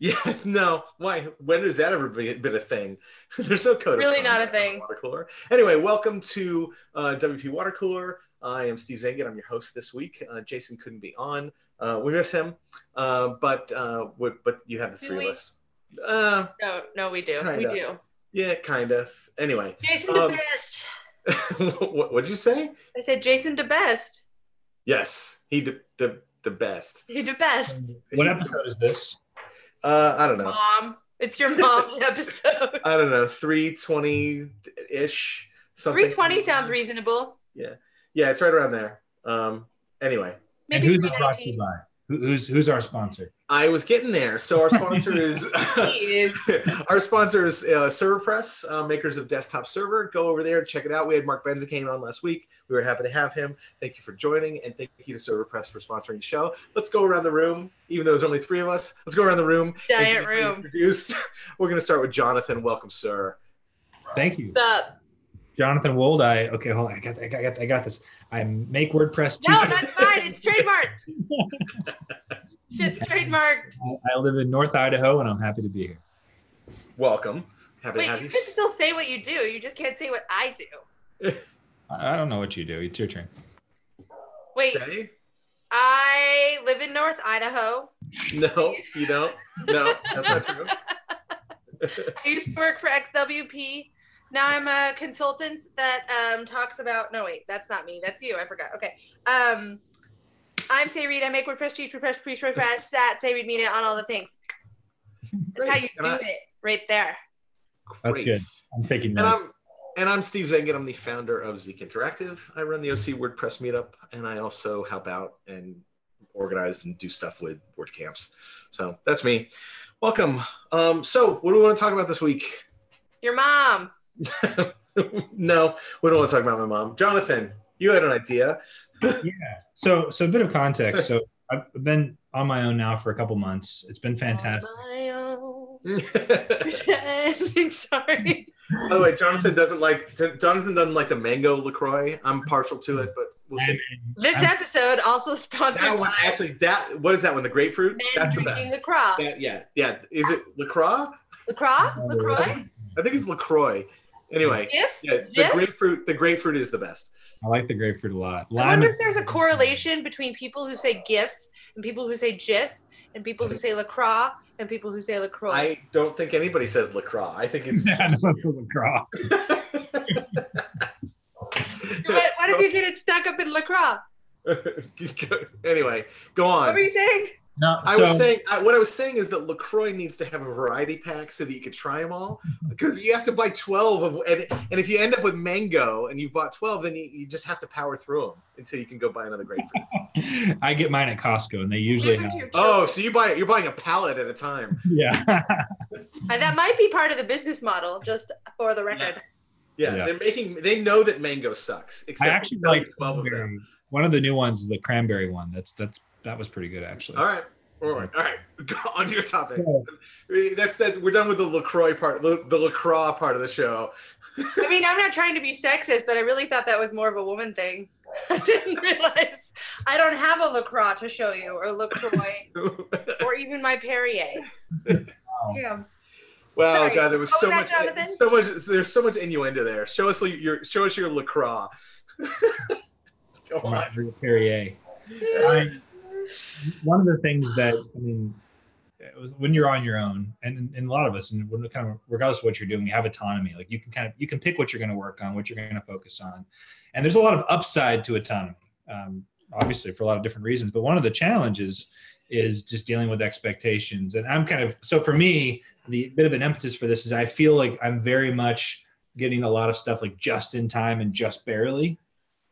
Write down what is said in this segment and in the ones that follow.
Yeah, no. Why? When has that ever been a thing? There's no code. Really not a thing. Water cooler. Anyway, welcome to WPwatercooler. I am Steve Zehngut. I'm your host this week. Jason couldn't be on. We miss him, but you have the three of us. No, we do. Kinda. We do. Yeah, kind of. Anyway, Jason the best. What'd you say? I said Jason the best. Yes, he the best. He the best. What episode is this? I don't know. Mom, it's your mom's episode. I don't know, 320-ish. 320 sounds reasonable. Yeah, it's right around there. Anyway, maybe. And who's it brought to you by? Who's our sponsor? I was getting there. So our sponsor is our sponsor is ServerPress, makers of desktop server. Go over there and check it out. We had Mark Benzacane on last week. We were happy to have him. Thank you for joining, and thank you to ServerPress for sponsoring the show. Let's go around the room, even though there's only three of us. Let's go around the room. Giant room. Introduced. We're going to start with Jonathan. Welcome, sir. Thank you. What's up? Jonathan Wold. Okay, hold on. I got this. I make WordPress. No, that's fine. It's trademarked. Shit's trademarked. I live in North Idaho, and I'm happy to be here. Welcome. Happy to have you. You can still say what you do. You just can't say what I do. I don't know what you do. It's your turn. Wait. Say? I live in North Idaho. No, you don't. No, that's not true. I used to work for XWP. Now I'm a consultant that talks about, no, wait, that's not me. That's you. I forgot. Okay. I'm Say Reed. I make WordPress, teach WordPress, preach WordPress, stat, Say Reed, mean it on all the things. That's how you do it right there. That's good. I'm taking notes. And I'm Steve Zehngut. I'm the founder of Zeek Interactive. I run the OC WordPress meetup, and I also help out and organize and do stuff with WordCamps. So that's me. Welcome. So what do we want to talk about this week? Your mom. No, we don't want to talk about my mom. Jonathan, you had an idea. Yeah. So a bit of context. So I've been on my own now for a couple months. It's been fantastic. On my own. Sorry. By the way, Jonathan doesn't like the mango LaCroix. I'm partial to it, but we'll see. This episode also sponsored that one, by actually, what is that one? The grapefruit? That's the best. LaCroix. Yeah. Is it LaCroix? LaCroix? I think it's LaCroix. Anyway, the grapefruit is the best. I like the grapefruit a lot. I wonder if there's a correlation between people who say GIF and people who say GIF and people who say LaCroix and people who say LaCroix. I don't think anybody says LaCroix. I think it's LaCroix. What if you get it stuck up in LaCroix? Anyway, go on. What were you saying? No, what I was saying is that LaCroix needs to have a variety pack so that you could try them all, because you have to buy 12 of, and if you end up with mango and you've bought 12, then you just have to power through them until you can go buy another grapefruit. I get mine at Costco, and they usually have. Oh, so you're buying a pallet at a time. Yeah. And that might be part of the business model, just for the record. Yeah. They know that mango sucks. Except I actually like 12 of them. One of the new ones is the cranberry one. That was pretty good, actually. All right. Go on to your topic. We're done with the LaCroix part, the LaCroix part of the show. I mean, I'm not trying to be sexist, but I really thought that was more of a woman thing. I didn't realize I don't have a LaCroix to show you, or LaCroix, or even my Perrier. Damn. Well, sorry. God, there was Jonathan? There's so much innuendo there. Show us your LaCroix. Go on. Perrier. One of the things that, when you're on your own, and a lot of us, and when kind of regardless of what you're doing, you have autonomy. Like you can pick what you're going to work on, what you're going to focus on, and there's a lot of upside to autonomy, obviously for a lot of different reasons. But one of the challenges is just dealing with expectations. And so for me, the bit of an impetus for this is I feel like I'm very much getting a lot of stuff like just in time and just barely,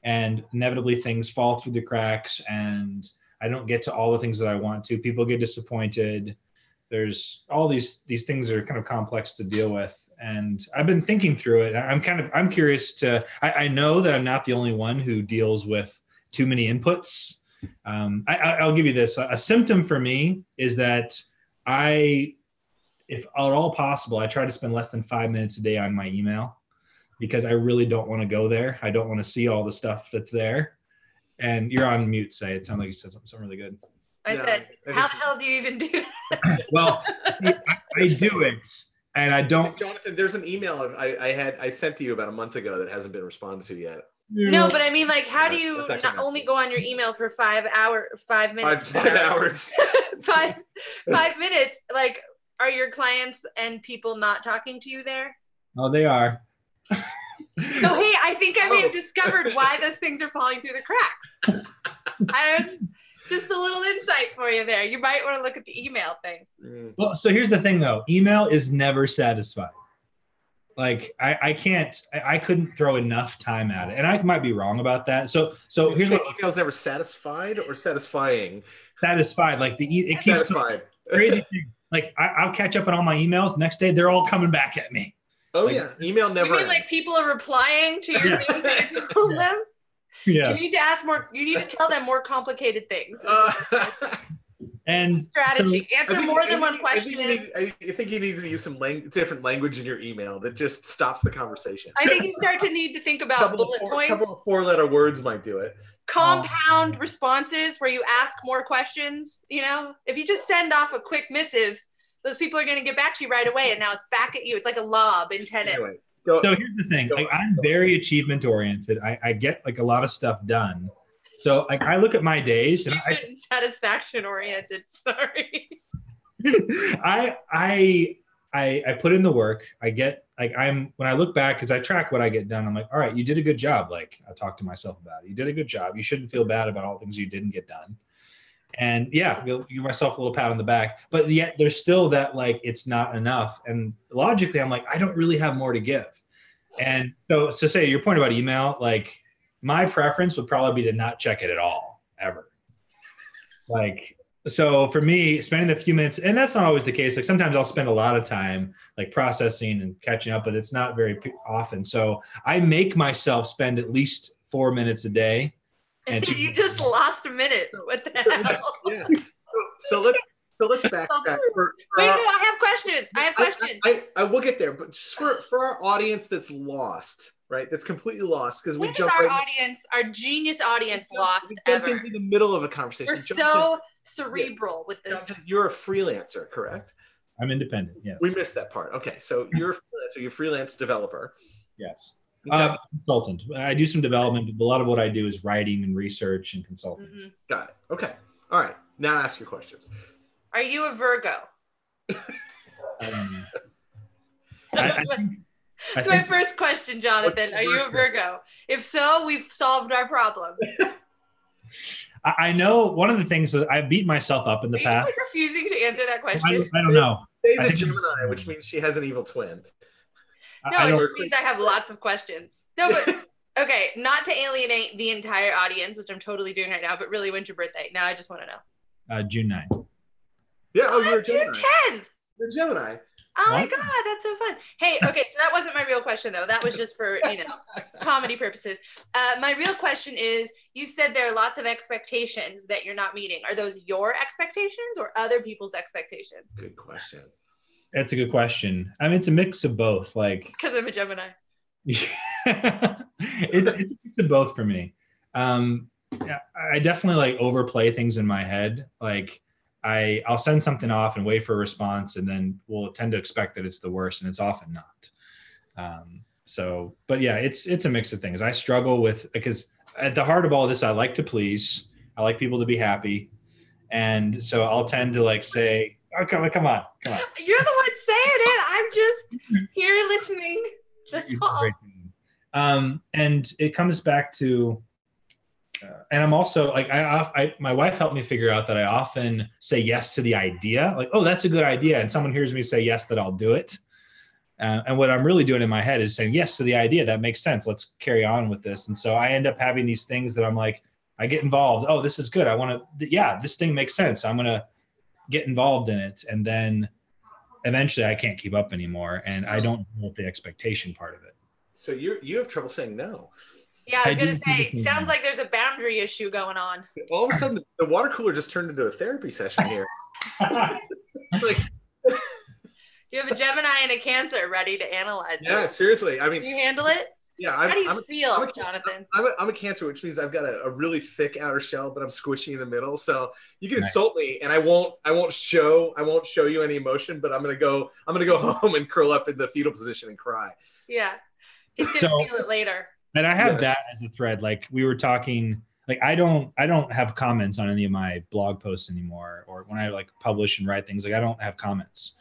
and inevitably things fall through the cracks and I don't get to all the things that I want to. People get disappointed. There's all these things that are kind of complex to deal with. And I've been thinking through it. I'm curious I know that I'm not the only one who deals with too many inputs. I'll give you this. A symptom for me is that if at all possible, I try to spend less than 5 minutes a day on my email because I really don't want to go there. I don't want to see all the stuff that's there. And you're on mute, Say. It sounded like you said something really good. I said, how the hell do you even do that? Well, I do it, and I don't. Jonathan, there's an email I sent to you about a month ago that hasn't been responded to yet. No, but I mean, like, how do you not only go on your email for 5 minutes? 5 hours. 5 minutes. Like, are your clients and people not talking to you there? Oh, they are. So, hey, I think I may have discovered why those things are falling through the cracks. I was just a little insight for you there. You might want to look at the email thing. Well, so here's the thing, though. Email is never satisfied. Like, I couldn't throw enough time at it. And I might be wrong about that. So here's what email's never satisfied or satisfying? Satisfied. Like, it keeps satisfied. Crazy thing. Like, I'll catch up on all my emails. Next day, they're all coming back at me. Oh, like, yeah. Email never ends. Like, people are replying to your things that you told them? Yeah. You need to ask more. You need to tell them more complicated things. And strategy. Answer more than one question. I think you need to use some different language in your email that just stops the conversation. I think you start to need to think about bullet points. A couple of 4-letter words might do it. Compound responses where you ask more questions. You know, if you just send off a quick missive, those people are going to get back to you right away, and now it's back at you. It's like a lob in tennis. Anyway, so here's the thing. Like, I'm very achievement oriented. I get like a lot of stuff done. So like, I look at my days and satisfaction oriented. Sorry. I put in the work. I get like, when I look back, because I track what I get done, I'm like, all right, you did a good job. Like, I talk to myself about it. You did a good job. You shouldn't feel bad about all the things you didn't get done. And yeah, give myself a little pat on the back. But yet there's still that, like, it's not enough. And logically, I'm like, I don't really have more to give. And so say your point about email, like, my preference would probably be to not check it at all, ever. Like, so for me, spending the few minutes, and that's not always the case. Like, sometimes I'll spend a lot of time like processing and catching up, but it's not very often. So I make myself spend at least 4 minutes a day. And you just lost a minute. What the hell? Yeah. So let's back. Wait, no, I have questions. I will get there, but just for our audience that's lost, right? That's completely lost because we jumped. Our genius audience, lost. We jumped into the middle of a conversation. We're so cerebral with this. Jonathan, you're a freelancer, correct? I'm independent. Yes. We missed that part. Okay, so you're a freelancer. You're a freelance developer. Yes. Okay. Consultant. I do some development, but a lot of what I do is writing and research and consulting. Mm-hmm. Got it. Okay. All right. Now ask your questions. Are you a Virgo? That's my first question, Jonathan. Are you a Virgo? If so, we've solved our problem. I know one of the things that I beat myself up in the past. Are you refusing to answer that question? I don't know. She's a Gemini, which means she has an evil twin. No, it just means I have lots of questions. No, but okay, not to alienate the entire audience, which I'm totally doing right now, but really, when's your birthday? Now I just want to know. June 9th. Yeah, you're a Gemini. June 10th. You're a Gemini. Oh my God, that's so fun. Hey, okay, so that wasn't my real question though. That was just for, comedy purposes. My real question is, you said there are lots of expectations that you're not meeting. Are those your expectations or other people's expectations? Good question. That's a good question. I mean, it's a mix of both. Like, because I'm a Gemini. it's a mix of both for me. I definitely like overplay things in my head. Like, I'll send something off and wait for a response, and then we'll tend to expect that it's the worst, and it's often not. But yeah, it's a mix of things. I struggle with, because at the heart of all this, I like to please. I like people to be happy. And so I'll tend to like say, oh, come on. You're the one saying it. I'm just here listening. That's all. And it comes back to, and I'm also like, my wife helped me figure out that I often say yes to the idea. Like, oh, that's a good idea. And someone hears me say yes, that I'll do it. And what I'm really doing in my head is saying yes to the idea. That makes sense. Let's carry on with this. And so I end up having these things that I'm like, I get involved. Oh, this is good. I want to, this thing makes sense. I'm going to get involved in it. And then eventually I can't keep up anymore. And I don't know the expectation part of it. So you have trouble saying no. Yeah, I was going to say, it sounds like there's a boundary issue going on. All of a sudden, the water cooler just turned into a therapy session here. Like, you have a Gemini and a Cancer ready to analyze it. Yeah, seriously. I mean, can you handle it? Yeah, How do you feel, Jonathan? I'm a Cancer, which means I've got a really thick outer shell, but I'm squishy in the middle. So you can insult me, and I won't show you any emotion, but I'm gonna go home and curl up in the fetal position and cry. Yeah, he's gonna feel it later. And I have that as a thread. Like we were talking, like I don't have comments on any of my blog posts anymore, or when I like publish and write things, like I don't have comments.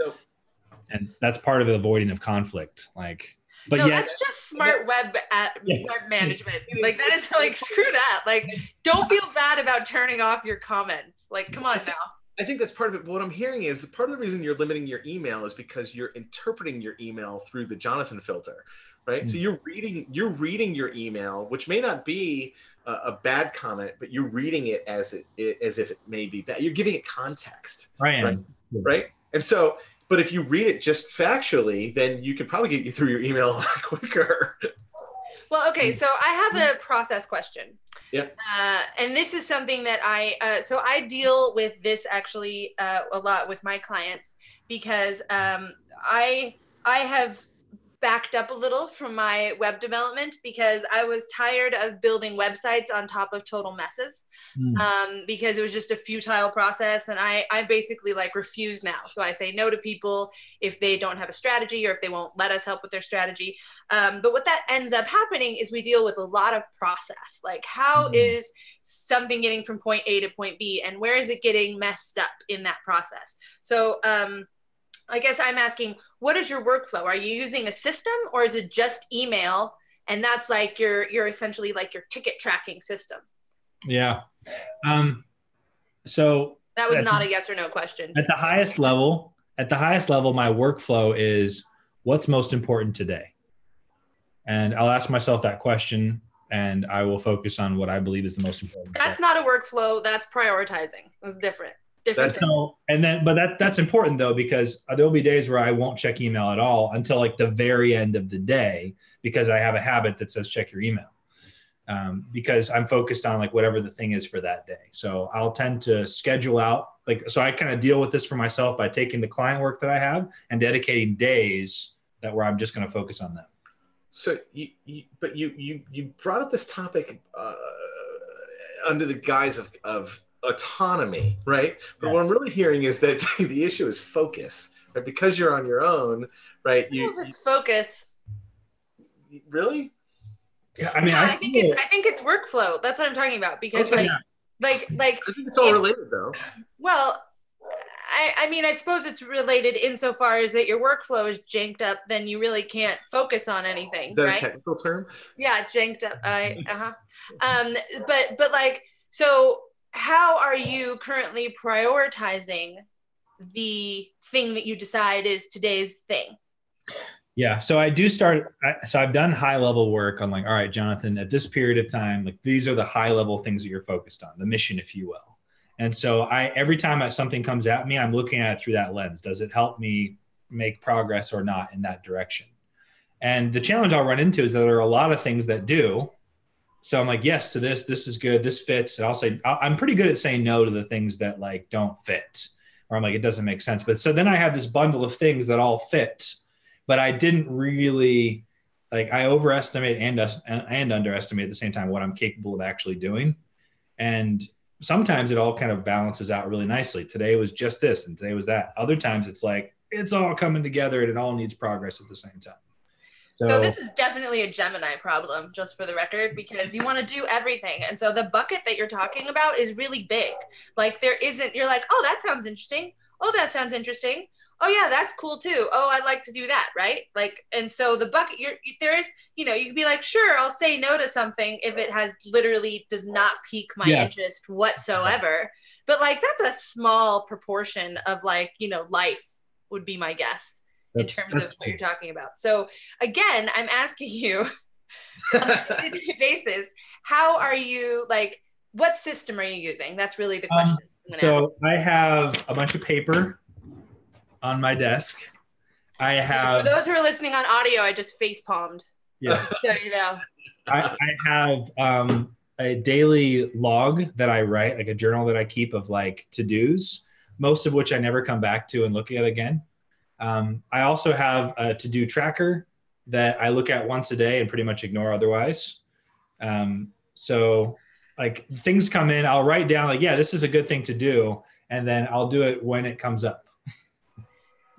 And that's part of the avoiding of conflict. Like, but no, that's just smart web management. Like that is like, screw that. Like, don't feel bad about turning off your comments. Like, come on now. I think that's part of it. But what I'm hearing is the part of the reason you're limiting your email is because you're interpreting your email through the Jonathan filter, right? Mm-hmm. So you're reading your email, which may not be a bad comment, but you're reading it as if it may be bad. You're giving it context, right? And so, but if you read it just factually, then you can probably get you through your email a lot quicker. Well, okay, so I have a process question. Yeah. And this is something that I deal with this actually a lot with my clients, because I have backed up a little from my web development because I was tired of building websites on top of total messes, because it was just a futile process. And I basically like refuse now. So I say no to people if they don't have a strategy or if they won't let us help with their strategy. But what that ends up happening is we deal with a lot of process. Like how is something getting from point A to point B, and where is it getting messed up in that process? So, I guess I'm asking, what is your workflow? Are you using a system, or is it just email? And that's like you're essentially like your ticket tracking system. Yeah. So that was not a yes or no question. At the highest level, my workflow is what's most important today. And I'll ask myself that question, and I will focus on what I believe is the most important. That's not a workflow. That's prioritizing. It's different. That's important though, because there'll be days where I won't check email at all until like the very end of the day, because I have a habit that says check your email, because I'm focused on like whatever the thing is for that day. So I'll tend to schedule out so I kind of deal with this for myself by taking the client work that I have and dedicating days where I'm just going to focus on them. So you brought up this topic under the guise of autonomy, right? But what I'm really hearing is that the issue is focus, right? Because you're on your own, right? I don't know if it's focus. Really? Yeah, I mean, I think it's workflow. That's what I'm talking about. Because like I think it's all related though. Well, I mean, I suppose it's related insofar as that your workflow is janked up, then you really can't focus on anything. Is that right? a technical term? Yeah, janked up. But like, so how are you currently prioritizing the thing that you decide is today's thing? Yeah, so I do start. So I've done high level work on like, all right, Jonathan, at this period of time, like these are the high level things that you're focused on, the mission, if you will. And so every time something comes at me, I'm looking at it through that lens. Does it help me make progress or not in that direction? And the challenge I'll run into is that there are a lot of things that do. So I'm like, yes to this is good, this fits. And I'll say, I'm pretty good at saying no to the things that like don't fit, or I'm like, it doesn't make sense. But so then I have this bundle of things that all fit, but I didn't really, like I overestimate and underestimate at the same time what I'm capable of actually doing. And sometimes it all kind of balances out really nicely. Today was just this and today was that. Other times it's like, it's all coming together and it all needs progress at the same time. So this is definitely a Gemini problem, just for the record, because you want to do everything. And so the bucket that you're talking about is really big. Like you're like, oh, that sounds interesting. Oh, that sounds interesting. Oh yeah, that's cool too. Oh, I'd like to do that. Right. like, and so the bucket you can be like, sure, I'll say no to something if it does not pique my interest whatsoever. But like, that's a small proportion of like, life would be my guess. In terms of what you're talking about. So again, I'm asking you on a day-to-day basis, how are you, like, what system are you using? That's really the question. So I have a bunch of paper on my desk. I have. For those who are listening on audio, I just face palmed. Yes. So you know. I have a daily log that I write, like a journal that I keep of like to-dos, most of which I never come back to and look at again. I also have a to-do tracker that I look at once a day and pretty much ignore otherwise. So like things come in, I'll write down like, yeah, this is a good thing to do. And then I'll do it when it comes up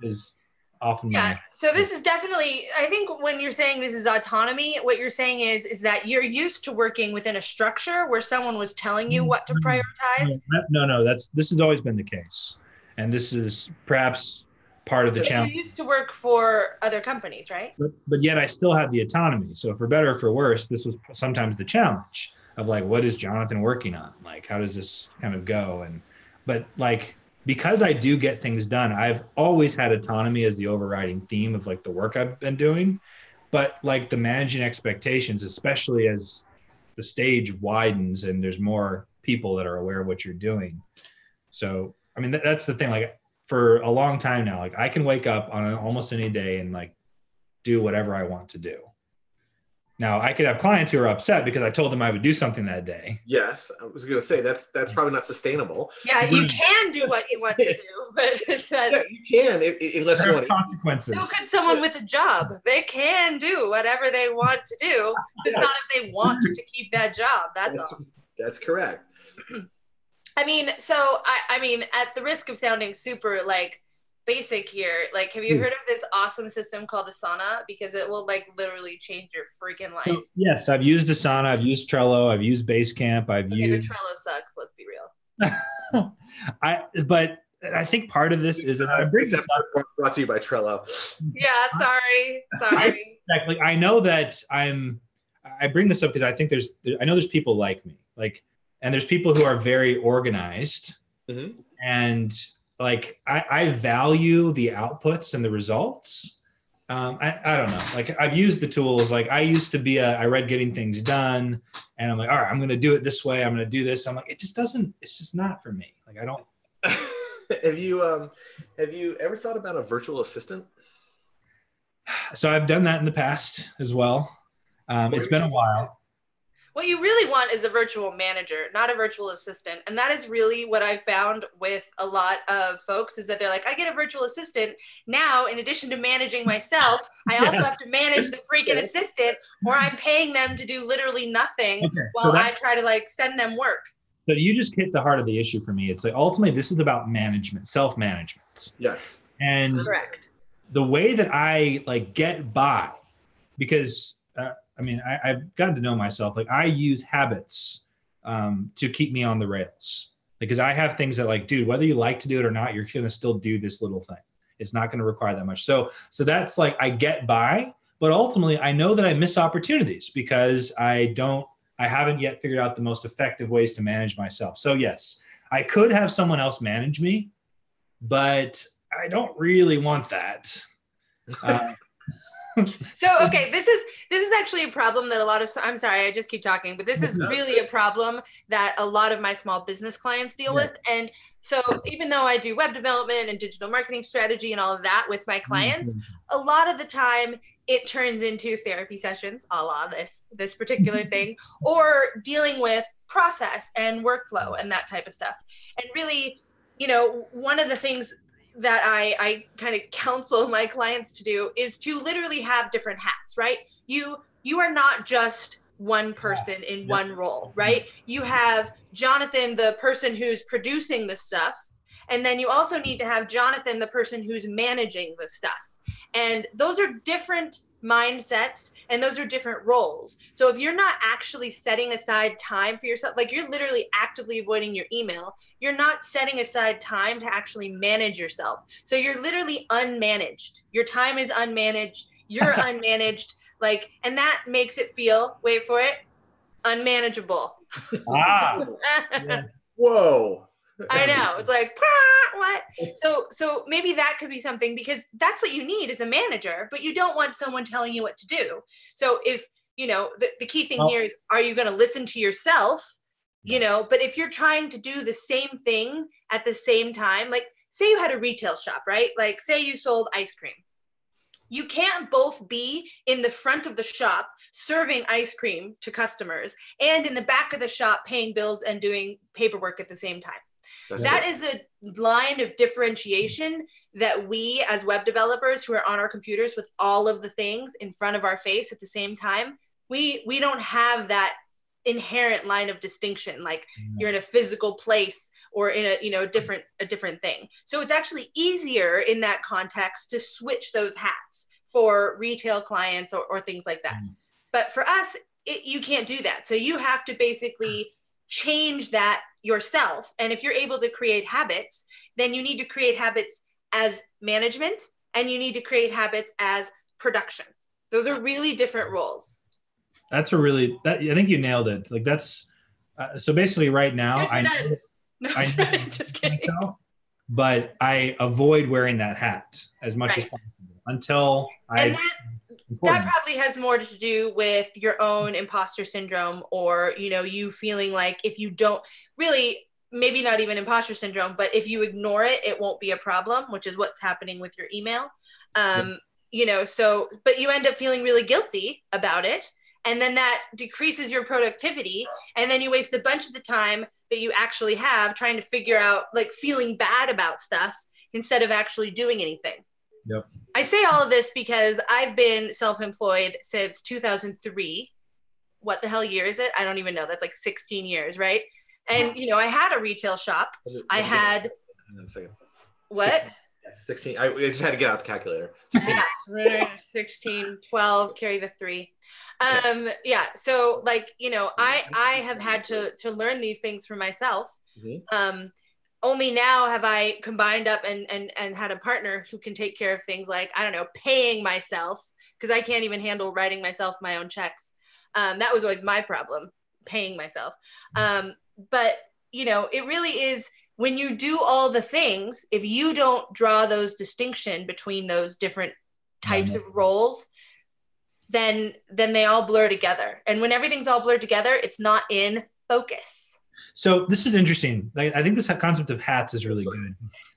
is often my. So this is definitely, I think when you're saying this is autonomy, what you're saying is that you're used to working within a structure where someone was telling you what to prioritize. No, this has always been the case. And this is perhaps part of the challenge. You used to work for other companies, right? But yet I still have the autonomy. So for better or for worse, this was sometimes the challenge of like, what is Jonathan working on? Like, how does this kind of go? But like, because I do get things done, I've always had autonomy as the overriding theme of like the work I've been doing. But like the managing expectations, especially as the stage widens and there's more people that are aware of what you're doing. So, I mean, that's the thing. Like for a long time now, like I can wake up on almost any day and like do whatever I want to do. Now I could have clients who are upset because I told them I would do something that day. Yes, I was going to say that's probably not sustainable. Yeah, you can do what you want to do, but it's that you can unless you want consequences. So could someone with a job. They can do whatever they want to do. It's not if they want to keep that job. That's all. That's correct. I mean, so I mean, at the risk of sounding super like basic here, like, have you heard of this awesome system called Asana? Because it will like literally change your freaking life. So, yes, I've used Asana, I've used Trello, I've used Basecamp, I've used. The Trello sucks. Let's be real. But I think part of this is brought to you by Trello. Yeah, sorry. Exactly. I know that I bring this up because I think I know there's people like me, like, and there's people who are very organized, and like I value the outputs and the results. I don't know. Like I've used the tools. Like I used to be I read Getting Things Done, and I'm like, all right, I'm going to do it this way. I'm going to do this. I'm like, it's just not for me. Like I don't. Have you ever thought about a virtual assistant? So I've done that in the past as well. It's been a while. What you really want is a virtual manager, not a virtual assistant. And that is really what I found with a lot of folks is that they're like, I get a virtual assistant. Now, in addition to managing myself, I also have to manage the freaking assistant, or I'm paying them to do literally nothing while I try to like send them work. So you just hit the heart of the issue for me. It's like, ultimately, this is about management, self-management. Yes. And correct. The way that I like get by, because I mean, I've gotten to know myself. Like I use habits to keep me on the rails, because I have things that like, dude, whether you like to do it or not, you're going to still do this little thing. It's not going to require that much. So that's like, I get by, but ultimately I know that I miss opportunities because I haven't yet figured out the most effective ways to manage myself. So yes, I could have someone else manage me, but I don't really want that. So, okay, this is actually a problem that I'm sorry, I just keep talking, but this is really a problem that a lot of my small business clients deal with. And so even though I do web development and digital marketing strategy and all of that with my clients, a lot of the time it turns into therapy sessions, a la this particular thing, or dealing with process and workflow and that type of stuff. And really, one of the things that I kind of counsel my clients to do is to literally have different hats, right? You are not just one person in one role, right? You have Jonathan, the person who's producing the stuff, and then you also need to have Jonathan, the person who's managing the stuff. And those are different mindsets and those are different roles. So if you're not actually setting aside time for yourself, like you're literally actively avoiding your email, you're not setting aside time to actually manage yourself. So you're literally unmanaged. Your time is unmanaged. You're unmanaged. Like, and that makes it feel, wait for it, unmanageable. Yeah. Whoa. I know. It's like, what? So maybe that could be something, because that's what you need as a manager, but you don't want someone telling you what to do. So if, the key thing here is, are you going to listen to yourself? But if you're trying to do the same thing at the same time, like say you had a retail shop, right? Like say you sold ice cream. You can't both be in the front of the shop serving ice cream to customers and in the back of the shop paying bills and doing paperwork at the same time. That is a line of differentiation that we as web developers who are on our computers with all of the things in front of our face at the same time, we don't have that inherent line of distinction, like you're in a physical place or in a different thing. So it's actually easier in that context to switch those hats for retail clients or things like that. But for us, you can't do that. So you have to basically change that yourself. And if you're able to create habits, then you need to create habits as management and you need to create habits as production. Those are really different roles. That's I think you nailed it. Like that's, so basically right now, I just kidding. Myself, but I avoid wearing that hat as much as possible until that probably has more to do with your own imposter syndrome, or, you feeling like if you don't really, maybe not even imposter syndrome, but if you ignore it, it won't be a problem, which is what's happening with your email. But you end up feeling really guilty about it. And then that decreases your productivity. And then you waste a bunch of the time that you actually have trying to figure out, like, feeling bad about stuff instead of actually doing anything. Yep. I say all of this because I've been self-employed since 2003. What the hell year is it? I don't even know. That's like 16 years, right? And, I had a retail shop. I had... What? 16. I just had to get out the calculator. 16. Yeah, 16, 12, carry the 3. So I have had to learn these things for myself. Only now have I combined up and had a partner who can take care of things like, I don't know, paying myself, because I can't even handle writing myself my own checks. That was always my problem, paying myself. But it really is, when you do all the things, if you don't draw those distinction between those different types of roles, then they all blur together. And when everything's all blurred together, it's not in focus. So this is interesting. Like, I think this concept of hats is really good.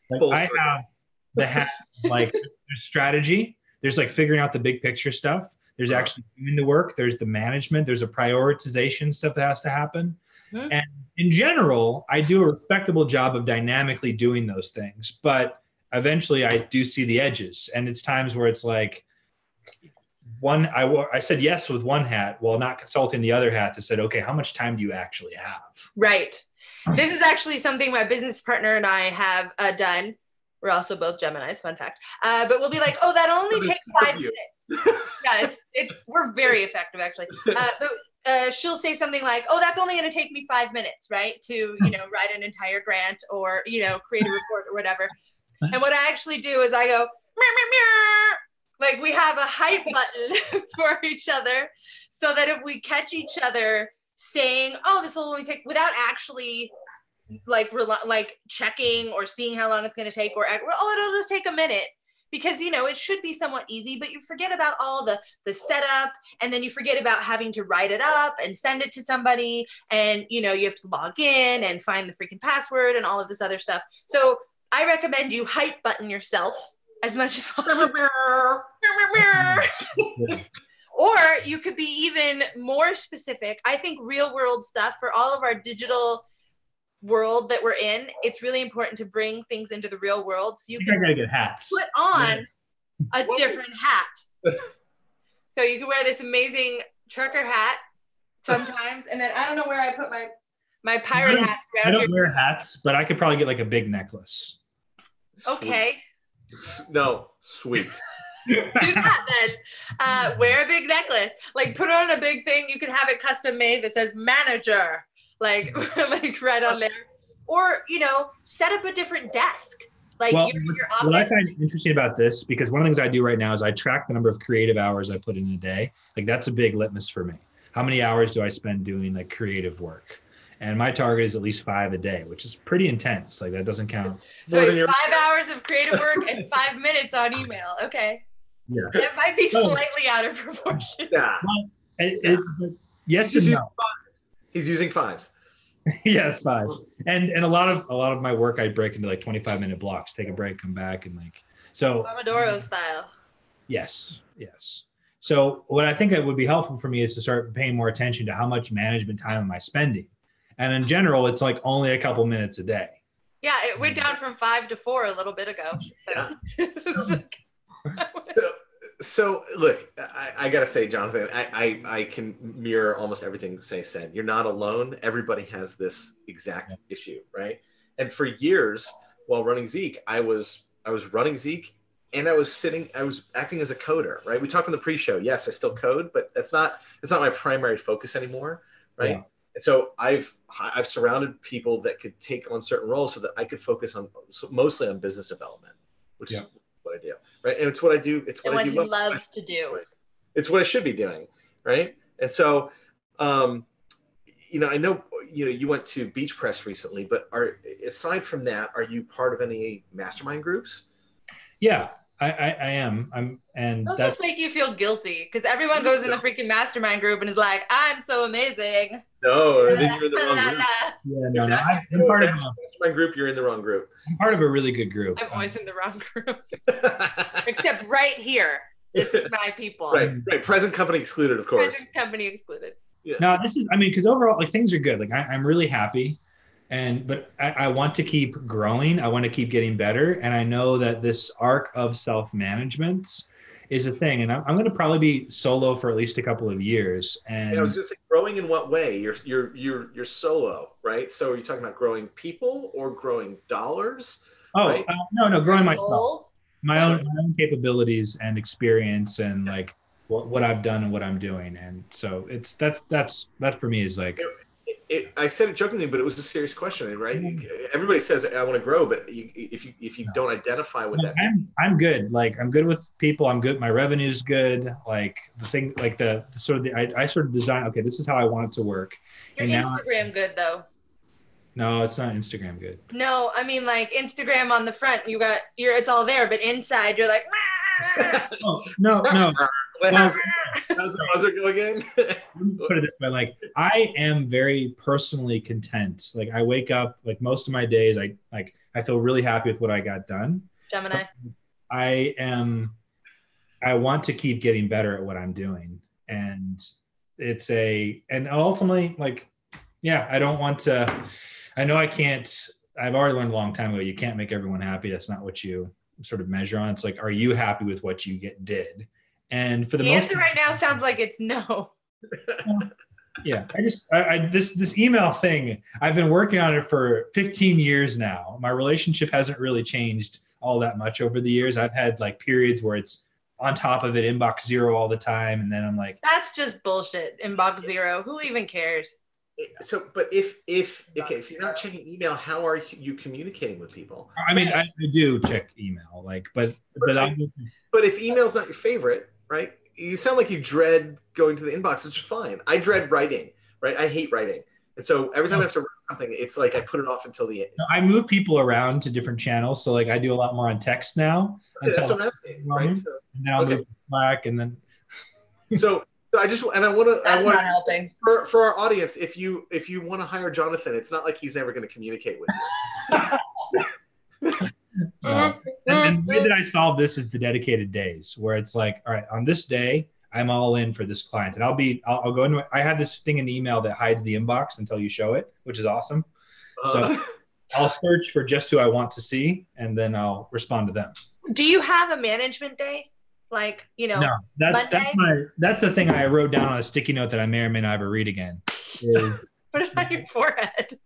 Like, I have the hat, like, there's strategy. There's like figuring out the big picture stuff. There's actually doing the work. There's the management. There's a prioritization stuff that has to happen. And in general, I do a respectable job of dynamically doing those things. But eventually I do see the edges. And it's times where it's like, I said yes with one hat while not consulting the other hat that said, okay, how much time do you actually have? Right. This is actually something my business partner and I have done. We're also both Geminis, fun fact. But we'll be like, oh, that only takes 5 minutes. Yeah, we're very effective, actually. But she'll say something like, oh, that's only going to take me 5 minutes, right? To, write an entire grant or, create a report or whatever. And what I actually do is I go, meow, meow, meow. Like, we have a hype button for each other so that if we catch each other saying, oh, this will only take, without actually like checking or seeing how long it's going to take, or, oh, it'll just take a minute, because, it should be somewhat easy, but you forget about all the setup, and then you forget about having to write it up and send it to somebody. And, you have to log in and find the freaking password and all of this other stuff. So I recommend you hype button yourself as much as possible. Or you could be even more specific. I think real world stuff, for all of our digital world that we're in, it's really important to bring things into the real world. So you can gotta get hats. Put on a different hat. So you can wear this amazing trucker hat sometimes. And then I don't know where I put my pirate hats. I don't wear hats, but I could probably get like a big necklace. Okay. No, sweet. Do that then. Wear a big necklace. Like, put on a big thing. You can have it custom made that says manager, like right on there. Or, set up a different desk. Like, your office. What I find interesting about this, because one of the things I do right now is I track the number of creative hours I put in a day. Like, that's a big litmus for me. How many hours do I spend doing like creative work? And my target is at least 5 a day, which is pretty intense. Like, that doesn't count. So it's 5 hours of creative work and 5 minutes on email. Okay. Yeah. It might be slightly out of proportion. Yeah. Yes and no. He's using 5s. Yes, 5. And a lot of my work I break into like 25-minute blocks. Take a break, come back, and like so. Pomodoro style. Yes. So what I think that would be helpful for me is to start paying more attention to how much management time am I spending. And in general, it's like only a couple minutes a day. Yeah, it went down from 5 to 4 a little bit ago. Yeah. So look, I gotta say, Jonathan, I can mirror almost everything Say said. You're not alone. Everybody has this exact issue, right? And for years, while running Zeek, I was running Zeek, and I was acting as a coder, right? We talked in the pre-show. Yes, I still code, but it's not my primary focus anymore, right? Yeah. And so I've surrounded people that could take on certain roles so that I could focus on mostly on business development, which is what I do, right? And it's what I do. It's what I do. He loves to do. Right? It's what I should be doing, right? And so, I know you went to Beach Press recently, but aside from that, are you part of any mastermind groups? Yeah, I am. Those just make you feel guilty because everyone goes in the freaking mastermind group and is like, "I'm so amazing." No, I think you're in the wrong group. Yeah, no, I'm part of a mastermind group. You're in the wrong group. I'm part of a really good group. I'm always in the wrong group, except right here. This is my people. Right. Present company excluded, of course. Present company excluded. Yeah. No, because overall, like, things are good. Like, I'm really happy. But I want to keep growing. I want to keep getting better. And I know that this arc of self-management is a thing. And I'm going to probably be solo for at least a couple of years. And I was just saying, growing in what way? You're solo, right? So are you talking about growing people or growing dollars? Oh, right? No, growing myself, my own capabilities and experience, and like what I've done and what I'm doing. And so that for me is like. I said it jokingly, but it was a serious question, right? Everybody says I want to grow, but if you don't identify with that, I'm good. Like, I'm good with people. I'm good. My revenue's good. Like, the thing, like I sort of design. Okay, this is how I want it to work. Your Instagram good though? No, it's not Instagram good. No, I mean, like, Instagram on the front, it's all there, but inside you're like, oh, no. How's the buzzer go again? Put it this way, like, I am very personally content. Like, I wake up, like, most of my days, I feel really happy with what I got done. Gemini. I want to keep getting better at what I'm doing. And and ultimately, like, yeah, I don't want to, I know I can't, I've already learned a long time ago, you can't make everyone happy. That's not what you sort of measure on. It's like, are you happy with what you did? And for the answer right now sounds like it's no. Yeah, this email thing, I've been working on it for 15 years now. My relationship hasn't really changed all that much over the years. I've had like periods where it's on top of it, inbox 0 all the time. And then I'm like, that's just bullshit. Inbox 0. Who even cares? So, but if you're not checking email, how are you communicating with people? I mean, I do check email, like, but if email's not your favorite, right? You sound like you dread going to the inbox, which is fine. I dread writing, right? I hate writing. And so every time I have to write something, it's like I put it off until the end. I move people around to different channels. So like I do a lot more on text now. Okay, that's what I'm asking, right? So, and then I'll move to Slack and then. So I want to. That's not helping. For our audience, if you want to hire Jonathan, it's not like he's never going to communicate with you. And the way that I solve this is the dedicated days, where it's like, all right, on this day, I'm all in for this client, and I'll go into. I have this thing in the email that hides the inbox until you show it, which is awesome. So I'll search for just who I want to see, and then I'll respond to them. Do you have a management day? Like, No, that's the thing I wrote down on a sticky note that I may or may not ever read again. Put it on your forehead.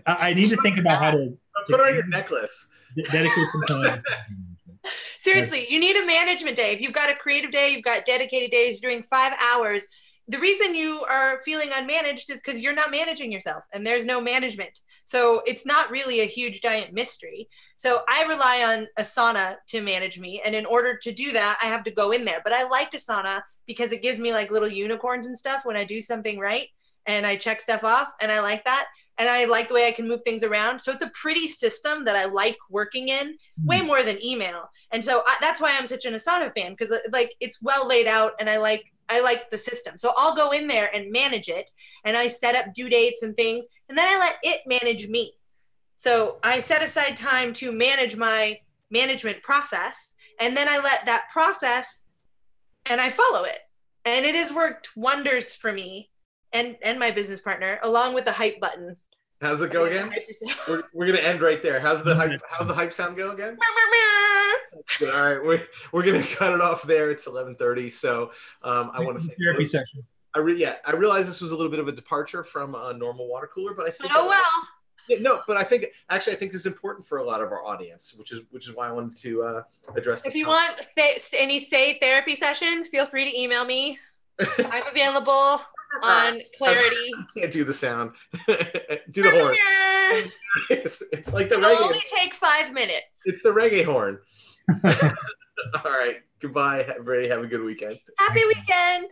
I need to think about how to put it on your necklace. Dedicate some time. Seriously, you need a management day. If you've got a creative day, you've got dedicated days, you're doing 5 hours. The reason you are feeling unmanaged is because you're not managing yourself and there's no management. So it's not really a huge giant mystery. So I rely on Asana to manage me. And in order to do that, I have to go in there. But I like Asana because it gives me like little unicorns and stuff when I do something right. And I check stuff off, and I like that. And I like the way I can move things around. So it's a pretty system that I like working in way more than email. And so that's why I'm such an Asana fan, because like it's well laid out, and I like the system. So I'll go in there and manage it, and I set up due dates and things, and then I let it manage me. So I set aside time to manage my management process, and then I let that process, and I follow it. And it has worked wonders for me and my business partner, along with the hype button. How's it go again? We're gonna end right there. How's the hype sound go again? All right, we're gonna cut it off there. It's 11:30. So I want to thank therapy session. I realize this was a little bit of a departure from a normal water cooler, but I think but I think this is important for a lot of our audience, which is why I wanted to address this. If you want any Say therapy sessions, feel free to email me. I'm available on Clarity. I can't do the sound. Do the horn. It's like the reggae. It'll only take 5 minutes. It's the reggae horn. All right. Goodbye, everybody. Have a good weekend. Happy weekend.